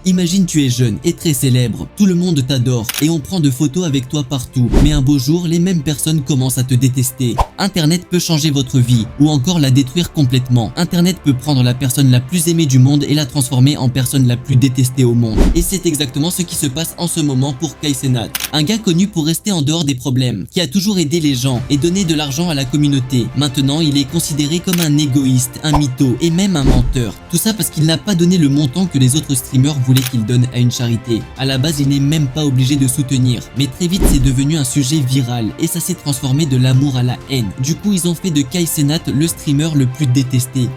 Imagine tu es jeune et très célèbre, tout le monde t'adore et on prend de photos avec toi partout. Mais un beau jour, les mêmes personnes commencent à te détester. Internet peut changer votre vie ou encore la détruire complètement. Internet peut prendre la personne la plus aimée du monde et la transformer en personne la plus détestée au monde. Et c'est exactement ce qui se passe en ce moment pour Kai Cenat. Un gars connu pour rester en dehors des problèmes, qui a toujours aidé les gens et donné de l'argent à la communauté. Maintenant, il est considéré comme un égoïste, un mytho et même un menteur. Tout ça parce qu'il n'a pas donné le montant que les autres streamers voulaient qu'il donne à une charité. À la base, il n'est même pas obligé de soutenir. Mais très vite, c'est devenu un sujet viral et ça s'est transformé de l'amour à la haine. Du coup, ils ont fait de Kai Cenat le streamer le plus détesté.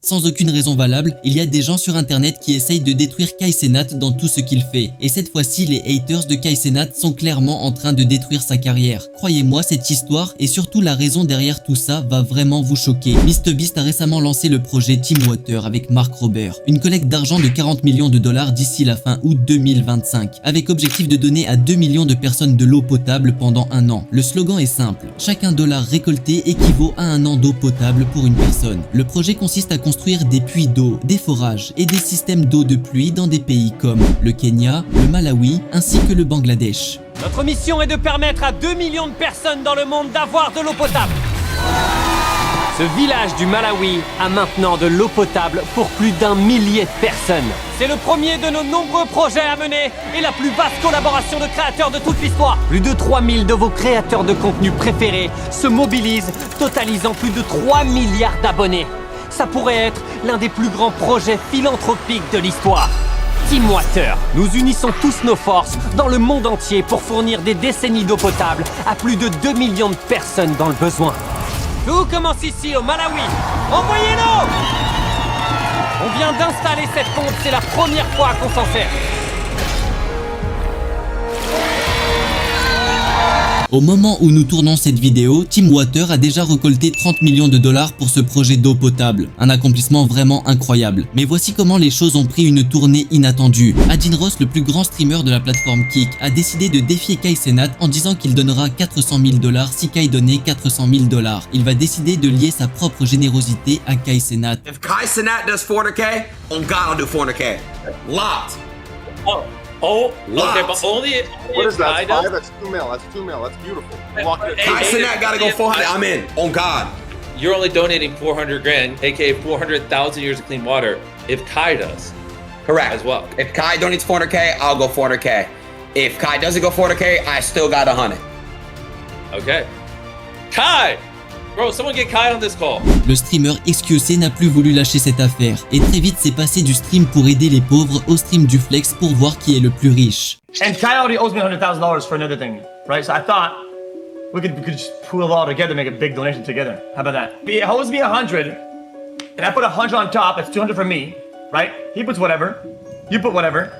Sans aucune raison valable, il y a des gens sur internet qui essayent de détruire Kai Cenat dans tout ce qu'il fait. Et cette fois-ci, les haters de Kai Cenat sont clairement en train de détruire sa carrière. Croyez-moi, cette histoire et surtout la raison derrière tout ça va vraiment vous choquer. MrBeast a récemment lancé le projet Team Water avec Mark Rober, une collecte d'argent de 40 millions de dollars d'ici la fin août 2025, avec objectif de donner à 2 millions de personnes de l'eau potable pendant un an. Le slogan est simple, chaque $1 récolté équivaut à un an d'eau potable pour une personne. Le projet consiste à construire des puits d'eau, des forages et des systèmes d'eau de pluie dans des pays comme le Kenya, le Malawi ainsi que le Bangladesh. Notre mission est de permettre à 2 millions de personnes dans le monde d'avoir de l'eau potable. Ce village du Malawi a maintenant de l'eau potable pour plus d'1 millier de personnes. C'est le premier de nos nombreux projets à mener et la plus vaste collaboration de créateurs de toute l'histoire. Plus de 3000 de vos créateurs de contenu préférés se mobilisent, totalisant plus de 3 milliards d'abonnés. Ça pourrait être l'un des plus grands projets philanthropiques de l'histoire. Team Water, nous unissons tous nos forces dans le monde entier pour fournir des décennies d'eau potable à plus de 2 millions de personnes dans le besoin. Tout commence ici au Malawi. Envoyez-le! On vient d'installer cette pompe, c'est la première fois qu'on s'en sert. Au moment où nous tournons cette vidéo, Team Water a déjà récolté 30 millions de dollars pour ce projet d'eau potable. Un accomplissement vraiment incroyable. Mais voici comment les choses ont pris une tournée inattendue. Adin Ross, le plus grand streamer de la plateforme Kick, a décidé de défier Kai Cenat en disant qu'il donnera 400 000 dollars si Kai donnait 400 000 dollars. Il va décider de lier sa propre générosité à Kai Cenat. If Kai Cenat does 400K, on God I'll do 400K. Locked. Oh, okay, but only What if is that? Kai Five? does. That's 2 mil. That's 2 mil. That's beautiful. Hey, Lock it. hey, Kai Cenat gotta go 400. I'm in. On God. You're only donating 400 grand, aka 400,000 years of clean water, if Kai does Correct. as well. If Kai donates 400K, I'll go 400K. If Kai doesn't go 400K, I still got 100. Okay. Kai! Bro, someone get Kai on this call. Le streamer XQC n'a plus voulu lâcher cette affaire et très vite c'est passé du stream pour aider les pauvres au stream du flex pour voir qui est le plus riche. And Kai already owes me $100,000 for another thing, right? So I thought we could just pool it all together, make a big donation together. How about that? He owes me 100, and I put 100 on top. That's 200 for me, right? He puts whatever, you put whatever,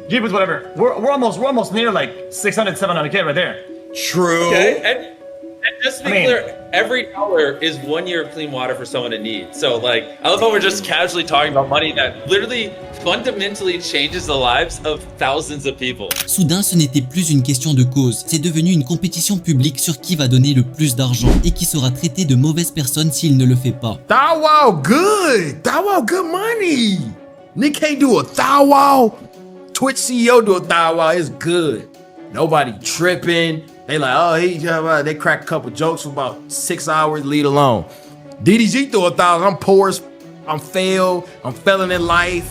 G puts whatever. We're almost near like 600, 700K right there. True. Okay? And just to be I mean- clear, every dollar is 1 year of clean water for someone in need. So, like, I love how we're just casually talking about money that literally fundamentally changes the lives of thousands of people. Soudain, ce n'était plus une question de cause, c'est devenu une compétition publique sur qui va donner le plus d'argent et qui sera traité de mauvaise personne s'il ne le fait pas. Thou Wow good. Thou Wow good money. Nick can't do a Thou Wow. Twitch CEO do a Thou Wow. It's good. Nobody tripping. They like, oh, they crack a couple jokes for about 6 hours, leave it alone. DDG threw 1,000. I'm poor as I'm failed. I'm failing in life.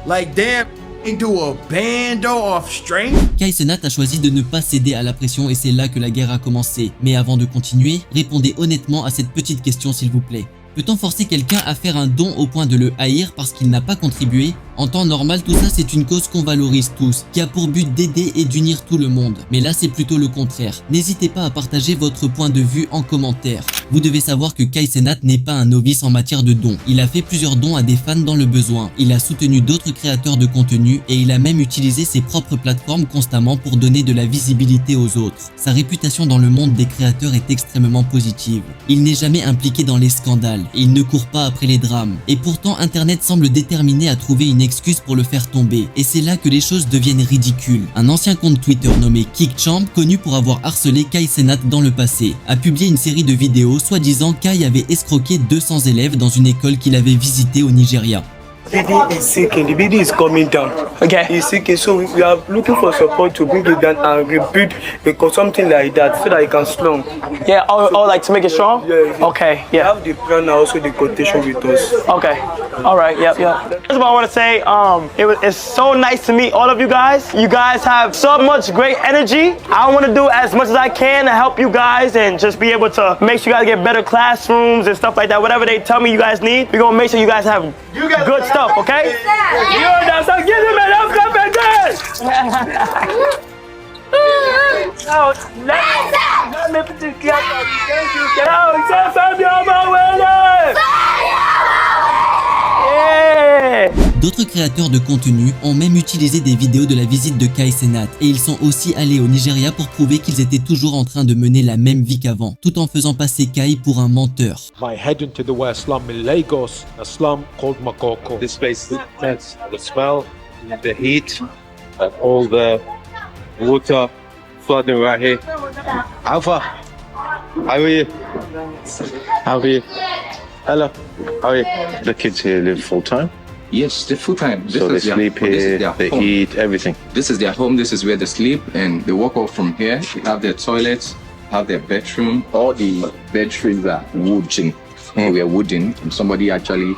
Like, damn, into a bando off strength. Kai Cenat a choisi de ne pas céder à la pression et c'est là que la guerre a commencé. Mais avant de continuer, répondez honnêtement à cette petite question s'il vous plaît. Peut-on forcer quelqu'un à faire un don au point de le haïr parce qu'il n'a pas contribué? En temps normal, tout ça c'est une cause qu'on valorise tous, qui a pour but d'aider et d'unir tout le monde. Mais là c'est plutôt le contraire. N'hésitez pas à partager votre point de vue en commentaire. Vous devez savoir que Kai Cenat n'est pas un novice en matière de dons. Il a fait plusieurs dons à des fans dans le besoin. Il a soutenu d'autres créateurs de contenu et il a même utilisé ses propres plateformes constamment pour donner de la visibilité aux autres. Sa réputation dans le monde des créateurs est extrêmement positive. Il n'est jamais impliqué dans les scandales et il ne court pas après les drames. Et pourtant Internet semble déterminé à trouver une excuse pour le faire tomber. Et c'est là que les choses deviennent ridicules. Un ancien compte Twitter nommé KickChamp, connu pour avoir harcelé Kai Cenat dans le passé, a publié une série de vidéos soi-disant Kai avait escroqué 200 élèves dans une école qu'il avait visitée au Nigeria. BD is sinking. The BD is coming down. Okay. It's sinking, so we are looking for support to bring it down and rebuild because something like that so that it can slow. Yeah. Oh, like to make it strong. Yeah. Okay. We Yeah. have the plan and also the quotation with us. Okay. All right. Yep. Yep. First of all, I want to say, it's so nice to meet all of you guys. You guys have so much great energy. I want to do as much as I can to help you guys and just be able to make sure you guys get better classrooms and stuff like that. Whatever they tell me you guys need, we're gonna make sure you guys have good stuff. Okay? You understand? Give him enough confidence. No, let me put you together. Thank you. No, it's a winner. Yeah. D'autres créateurs de contenu ont même utilisé des vidéos de la visite de Kai Cenat et ils sont aussi allés au Nigeria pour prouver qu'ils étaient toujours en train de mener la même vie qu'avant, tout en faisant passer Kai pour un menteur. by heading to the worst slum in Lagos, a slum called Makoko. This place is intense. The smell, the heat, and all the water flooding right here. Alpha, how are you? How are you? Hello, how are you? The kids here live full time? Yes, they're full time. So they sleep here, they eat, everything. This is their home, this is where they sleep, and they walk out from here. They have their toilets, have their bedroom. All the bedrooms are wooden. We are wooden, and somebody actually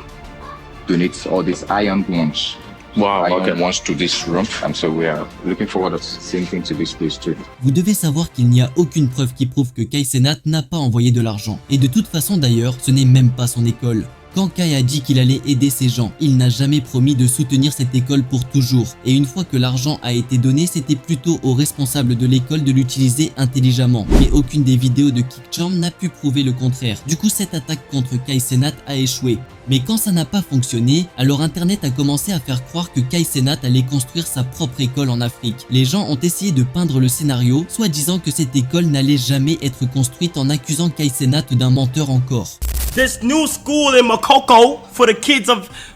donates all these iron ones. Wow, Iron ones to this room, and so we are looking forward to same thing to this place too. Vous devez savoir qu'il n'y a aucune preuve qui prouve que Kai Cenat n'a pas envoyé de l'argent. Et de toute façon d'ailleurs, ce n'est même pas son école. Quand Kai a dit qu'il allait aider ces gens, il n'a jamais promis de soutenir cette école pour toujours. Et une fois que l'argent a été donné, c'était plutôt aux responsables de l'école de l'utiliser intelligemment. Mais aucune des vidéos de KickChamp n'a pu prouver le contraire. Du coup, cette attaque contre Kai Cenat a échoué. Mais quand ça n'a pas fonctionné, alors Internet a commencé à faire croire que Kai Cenat allait construire sa propre école en Afrique. Les gens ont essayé de peindre le scénario, soit disant que cette école n'allait jamais être construite en accusant Kai Cenat d'un menteur encore. This new school in Makoko for the kids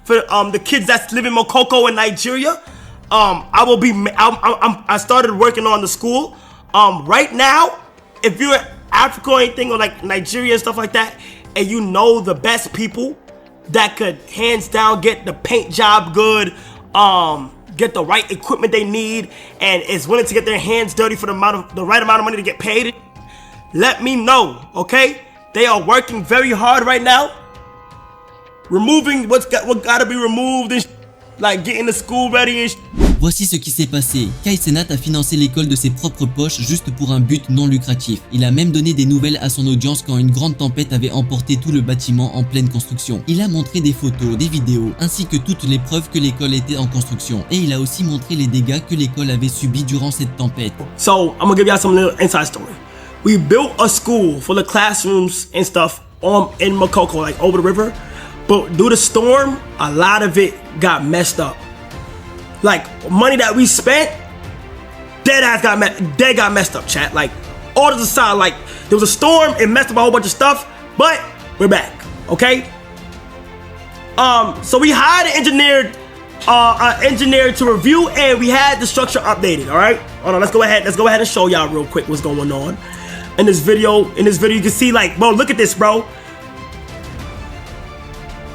the kids that's live in Makoko in Nigeria. I started working on the school. Right now, if you're Africa or anything or like Nigeria and stuff like that, and you know the best people that could hands down get the paint job good, get the right equipment they need, and is willing to get their hands dirty for the right amount of money to get paid, let me know, okay? They are working very hard right now, removing what gotta be removed and like getting the school ready and Voici ce qui s'est passé. Kai Cenat a financé l'école de ses propres poches juste pour un but non lucratif. Il a même donné des nouvelles à son audience quand une grande tempête avait emporté tout le bâtiment en pleine construction. Il a montré des photos, des vidéos, ainsi que toutes les preuves que l'école était en construction. Et il a aussi montré les dégâts que l'école avait subis durant cette tempête. So, I'm gonna give y'all some little inside story. We built a school full of classrooms and stuff in Makoko, like over the river. But due to storm, a lot of it got messed up. Like, money that we spent, dead got messed up, chat. Like, orders aside, like, there was a storm, it messed up a whole bunch of stuff, but we're back, okay? So we hired an engineer to review, and we had the structure updated, all right? Hold on, let's go ahead and show y'all real quick what's going on. In this video, you can see, like, bro, look at this, bro.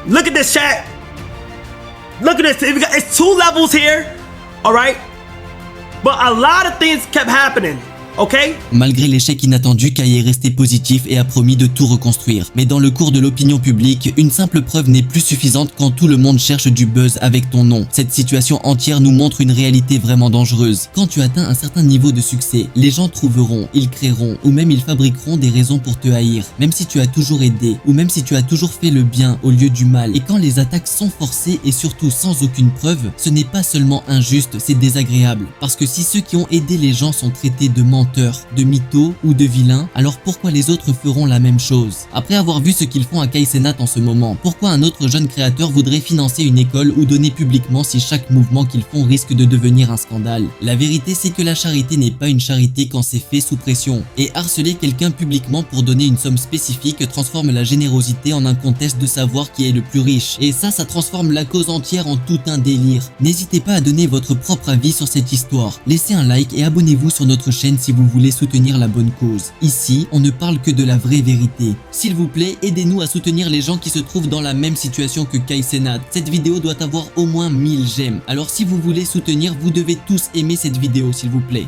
Look at this, chat. Look at this. It's 2 levels here, all right? But a lot of things kept happening. Okay. Malgré l'échec inattendu, Kai est resté positif et a promis de tout reconstruire. Mais dans le cours de l'opinion publique, une simple preuve n'est plus suffisante quand tout le monde cherche du buzz avec ton nom. Cette situation entière nous montre une réalité vraiment dangereuse. Quand tu atteins un certain niveau de succès, les gens trouveront, ils créeront ou même ils fabriqueront des raisons pour te haïr. Même si tu as toujours aidé ou même si tu as toujours fait le bien au lieu du mal. Et quand les attaques sont forcées et surtout sans aucune preuve, ce n'est pas seulement injuste, c'est désagréable. Parce que si ceux qui ont aidé les gens sont traités de menteurs, menteurs, de mythos ou de vilains, alors pourquoi les autres feront la même chose? Après avoir vu ce qu'ils font à Kai Cenat en ce moment, pourquoi un autre jeune créateur voudrait financer une école ou donner publiquement si chaque mouvement qu'ils font risque de devenir un scandale? La vérité, c'est que la charité n'est pas une charité quand c'est fait sous pression. Et harceler quelqu'un publiquement pour donner une somme spécifique transforme la générosité en un contest de savoir qui est le plus riche. Et ça transforme la cause entière en tout un délire. N'hésitez pas à donner votre propre avis sur cette histoire. Laissez un like et abonnez-vous sur notre chaîne si vous voulez soutenir la bonne cause. Ici, on ne parle que de la vraie vérité. S'il vous plaît, aidez-nous à soutenir les gens qui se trouvent dans la même situation que Kai Cenat. Cette vidéo doit avoir au moins 1000 j'aime. Alors si vous voulez soutenir, vous devez tous aimer cette vidéo s'il vous plaît.